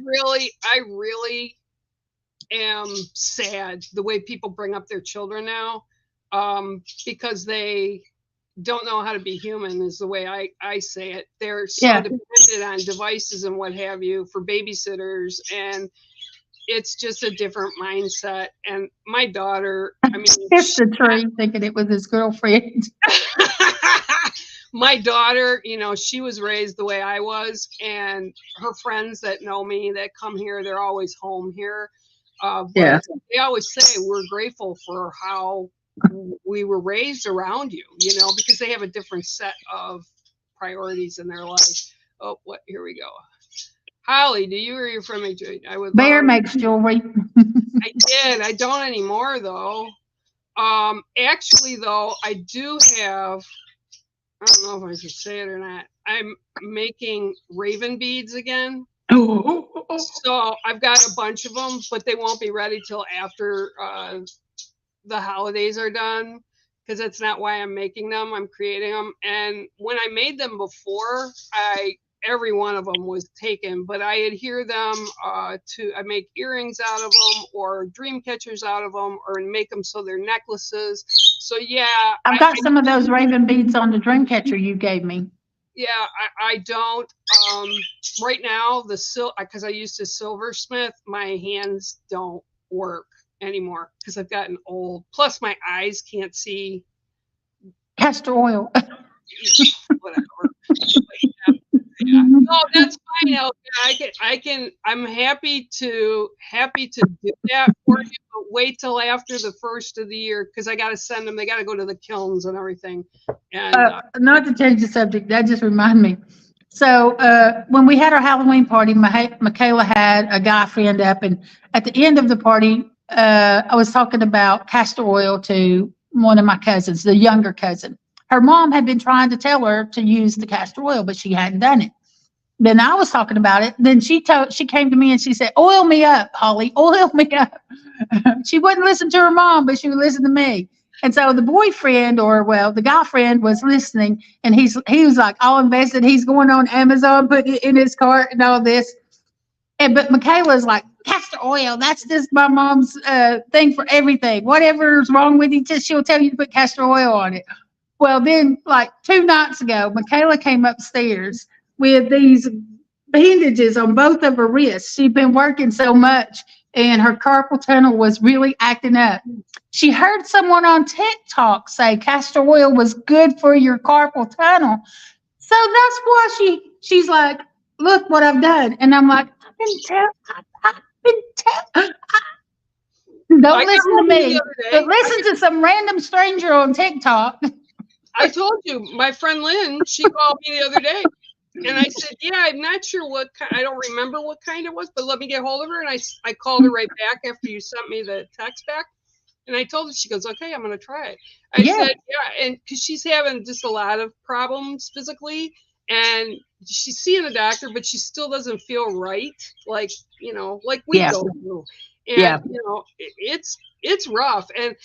really am sad the way people bring up their children now, because they don't know how to be human, is the way I say it. They're so dependent on devices and what have you for babysitters, and it's just a different mindset. And my daughter, I mean, it's the tree thinking it was his girlfriend. My daughter, she was raised the way I was, and her friends that know me that come here, they're always home here. They always say we're grateful for how we were raised around you, because they have a different set of priorities in their life. Oh, here we go. Holly, do you or your friend make jewelry? Bear makes jewelry. I did. I don't anymore, though. Actually, though, I do have, I don't know if I should say it or not, I'm making raven beads again. So I've got a bunch of them, but they won't be ready till after the holidays are done, because that's not why I'm making them. I'm creating them. And when I made them before, every one of them was taken, but I adhere them I make earrings out of them or dream catchers out of them, or make them so they're necklaces. So yeah, I've got some of those raven beads on the dream catcher you gave me. Yeah, I don't right now, because I used to silversmith, my hands don't work anymore because I've gotten old, plus my eyes can't see castor oil. Whatever. Yeah. No, that's fine. I'm happy to do that for you, but wait till after the first of the year, because I got to send them. They got to go to the kilns and everything. And not to change the subject, that just reminded me. So when we had our Halloween party, Michaela had a guy friend up, and at the end of the party, I was talking about castor oil to one of my cousins, the younger cousin. Her mom had been trying to tell her to use the castor oil, but she hadn't done it. Then I was talking about it. Then she came to me and she said, "Oil me up, Holly, oil me up." She wouldn't listen to her mom, but she would listen to me. And so the boyfriend, the guy friend, was listening, and he was like all invested. He's going on Amazon, putting it in his cart and all this. But Michaela's like, castor oil, that's just my mom's thing for everything. Whatever's wrong with you, she'll tell you to put castor oil on it. Well, then, like 2 nights ago, Michaela came upstairs with these bandages on both of her wrists. She'd been working so much, and her carpal tunnel was really acting up. She heard someone on TikTok say castor oil was good for your carpal tunnel. So that's why she's like, look what I've done. And I'm like, I've been telling. Don't listen to me, but listen to some random stranger on TikTok. I told you, my friend Lynn, she called me the other day, and I said, yeah, I'm not sure what kind, I don't remember what kind it was, but let me get hold of her. And I called her right back after you sent me the text back, and I told her, she goes, okay, I'm going to try it. I said, yeah, and because she's having just a lot of problems physically, and she's seeing a doctor, but she still doesn't feel right, like we go through. And, it's rough. And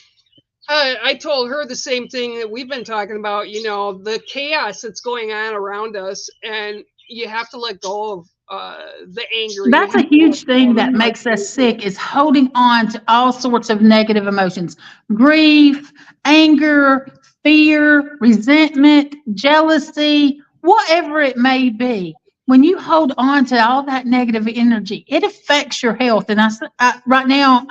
I told her the same thing that we've been talking about, the chaos that's going on around us, and you have to let go of the anger. That's a huge thing that makes us sick, is holding on to all sorts of negative emotions: grief, anger, fear, resentment, jealousy, whatever it may be. When you hold on to all that negative energy, it affects your health. And right now,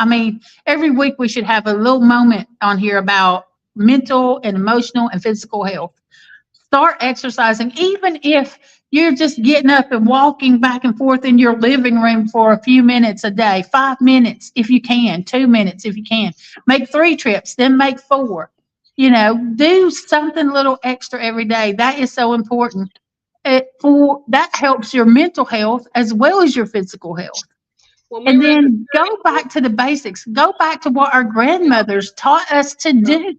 every week we should have a little moment on here about mental and emotional and physical health. Start exercising, even if You're just getting up and walking back and forth in your living room for a few minutes a day, 5 minutes if you can, 2 minutes if you can. Make 3 trips, then make 4. Do something a little extra every day. That is so important. That helps your mental health as well as your physical health. When we And were at the then go back to the basics. Go back to what our grandmothers taught us to do.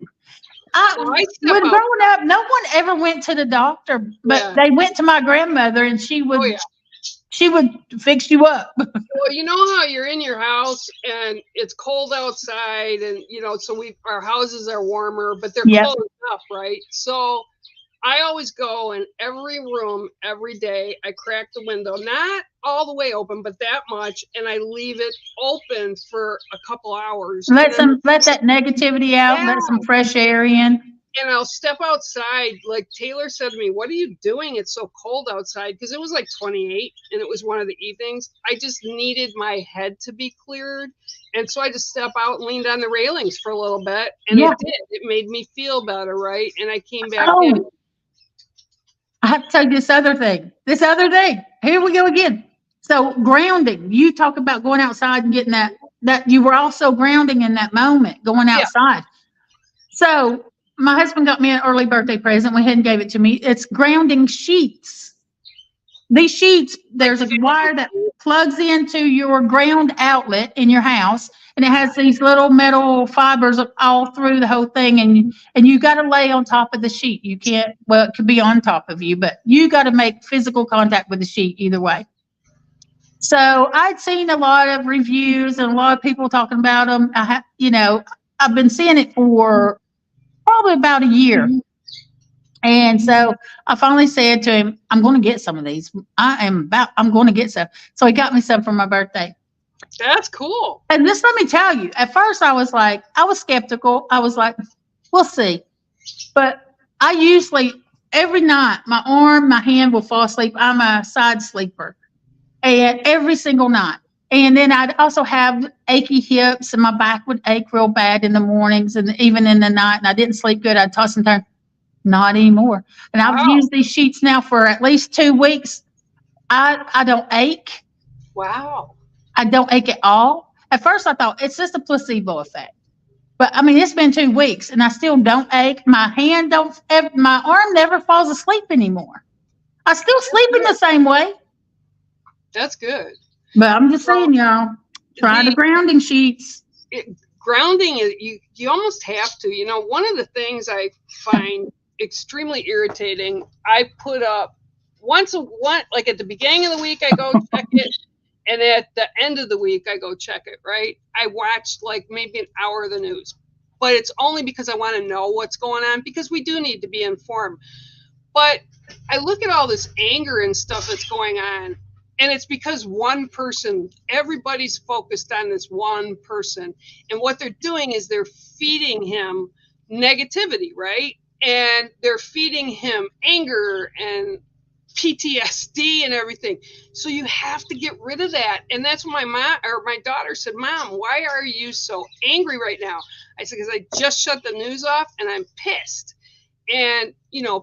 When growing up, no one ever went to the doctor, but they went to my grandmother, and she would fix you up. Well, you know how you're in your house and it's cold outside, and so our houses are warmer, but they're closed up, right? So I always go in every room every day. I crack the window, not all the way open, but that much, and I leave it open for a couple hours. Let that negativity out. Let some fresh air in. And I'll step outside. Like Taylor said to me, "What are you doing? It's so cold outside." Because it was like 28, and it was one of the evenings. I just needed my head to be cleared, and so I just step out and leaned on the railings for a little bit, and it did. It made me feel better, right? And I came back in. I have to tell you this other thing. Here we go again. So grounding. You talk about going outside and getting that you were also grounding in that moment, going outside. So my husband got me an early birthday present. Went ahead and gave it to me. It's grounding sheets. These sheets, there's a wire that plugs into your ground outlet in your house, and it has these little metal fibers all through the whole thing, and you got to lay on top of the sheet. You can't, well, it could be on top of you, but you got to make physical contact with the sheet either way. So I'd seen a lot of reviews and a lot of people talking about them. I've been seeing it for probably about a year. And so I finally said to him, I'm going to get some of these. I'm going to get some. So he got me some for my birthday. That's cool. And just let me tell you, at first I was skeptical. I was like, we'll see. But I usually, every night, my arm, my hand will fall asleep. I'm a side sleeper. And every single night. And then I'd also have achy hips, and my back would ache real bad in the mornings and even in the night. And I didn't sleep good. I'd toss and turn. Not anymore. And I've used these sheets now for at least 2 weeks. I don't ache. Wow. I don't ache at all. At first I thought it's just a placebo effect. But I mean, it's been 2 weeks and I still don't ache. My arm never falls asleep anymore. I still sleep in the same way. That's good. But I'm just saying, y'all, try the grounding sheets. Grounding is you almost have to. One of the things I find extremely irritating, I put up like at the beginning of the week I go check it, and at the end of the week I go check it, right? I watched like maybe an hour of the news, but it's only because I want to know what's going on, because we do need to be informed. But I look at all this anger and stuff that's going on, and it's because one person, everybody's focused on this one person, and what they're doing is they're feeding him negativity, right? And they're feeding him anger and PTSD and everything. So you have to get rid of that. And that's when my daughter said, "Mom, why are you so angry right now?" I said, "Because I just shut the news off and I'm pissed. And,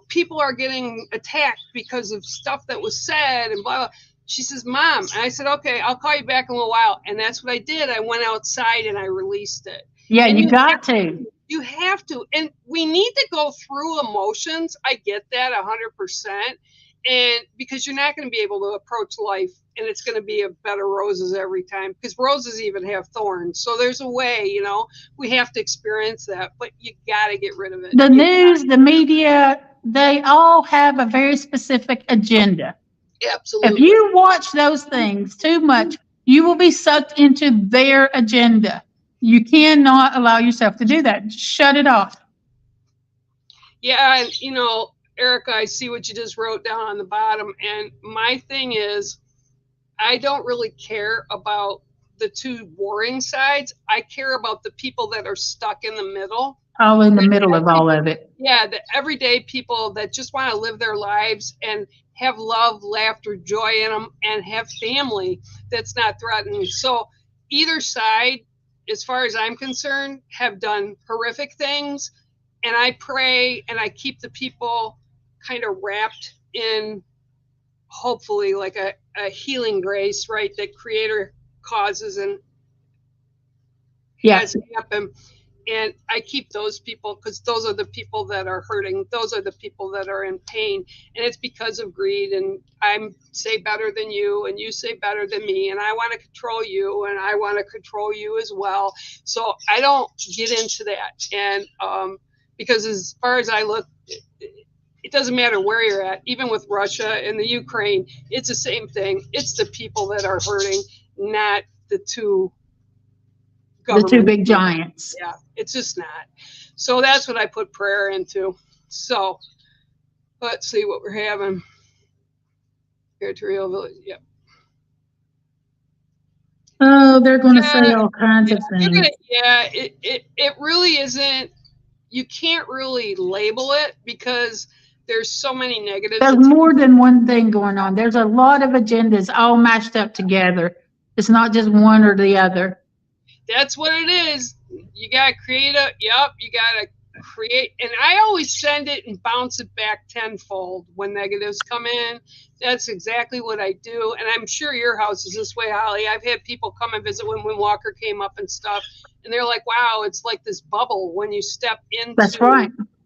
people are getting attacked because of stuff that was said and blah, blah." She says, "Mom," and I said, "Okay, I'll call you back in a little while." And that's what I did. I went outside and I released it. Yeah, and you got to. You have to. And we need to go through emotions. I get that 100%. And because you're not going to be able to approach life and it's going to be a bed of roses every time, because roses even have thorns. So there's a way, we have to experience that, but you got to get rid of it. The news, the media, they all have a very specific agenda. Absolutely. If you watch those things too much, you will be sucked into their agenda. You cannot allow yourself to do that. Shut it off. Yeah, and Erica, I see what you just wrote down on the bottom. And my thing is, I don't really care about the two warring sides. I care about the people that are stuck in the middle. All in the middle of all of it. Yeah, the everyday people that just want to live their lives and have love, laughter, joy in them, and have family that's not threatened. So either side, as far as I'm concerned, have done horrific things. And I pray and I keep the people kind of wrapped in hopefully like a healing grace, right, that Creator causes and has happen. And I keep those people because those are the people that are hurting. Those are the people that are in pain. And it's because of greed. And I'm say better than you, and you say better than me. And I want to control you, and I want to control you as well. So I don't get into that. And because as far as I look, it doesn't matter where you're at, even with Russia and the Ukraine, it's the same thing. It's the people that are hurting, not the two big giants. Yeah, it's just not. So that's what I put prayer into. So let's see what we're having. Territorial village. Yep. Oh, they're going to say all kinds of things. It really isn't. You can't really label it because there's so many negatives. There's more than one thing going on. There's a lot of agendas all mashed up together. It's not just one or the other. That's what it is. You got to create you got to create. And I always send it and bounce it back tenfold when negatives come in. That's exactly what I do. And I'm sure your house is this way, Holly. I've had people come and visit when Walker came up and stuff. And they're like, wow, it's like this bubble when you step into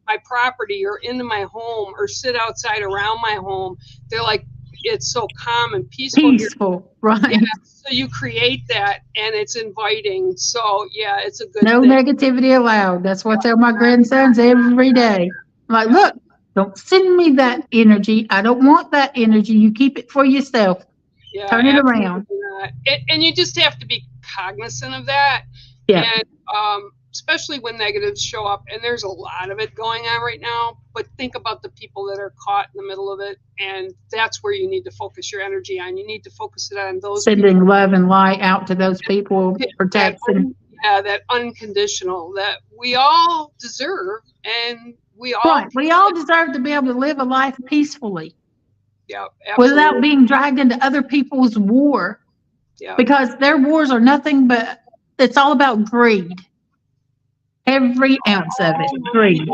my property or into my home or sit outside around my home. They're like, it's so calm and peaceful. Right. Yeah, so you create that and it's inviting. So yeah, it's a good no thing. Negativity allowed. That's what I tell my grandsons every day. I'm like, look, don't send me that energy. I don't want that energy. You keep it for yourself. Yeah, turn it around. And you just have to be cognizant of that. Yeah. And especially when negatives show up, and there's a lot of it going on right now, but think about the people that are caught in the middle of it, and that's where you need to focus your energy on. You need to focus it on those sending people. Love and light out to those people, protection. That unconditional that we all deserve, and we all deserve to be able to live a life peacefully. Yeah, absolutely. Without being dragged into other people's war. Yeah. Because their wars are nothing but, it's all about greed. Every ounce of it, greed.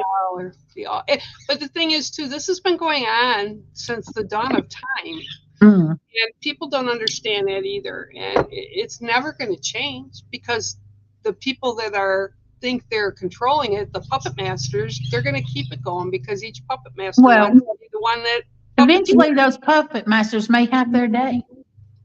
But the thing is, too, this has been going on since the dawn of time. Mm. And people don't understand that either. And it's never going to change because the people that think they're controlling it, the puppet masters, they're going to keep it going because each puppet master wants to be the one that... Eventually, those puppet masters may have their day.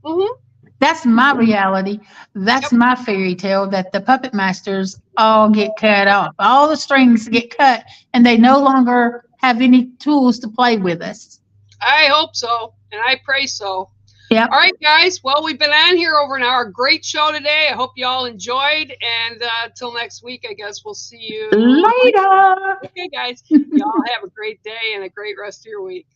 Mm-hmm. That's my reality. That's my fairy tale, that the puppet masters all get cut off. All the strings get cut, and they no longer have any tools to play with us. I hope so, and I pray so. Yep. All right, guys. Well, we've been on here over an hour. Great show today. I hope you all enjoyed. And till next week, I guess we'll see you later. Okay, guys. Y'all have a great day and a great rest of your week.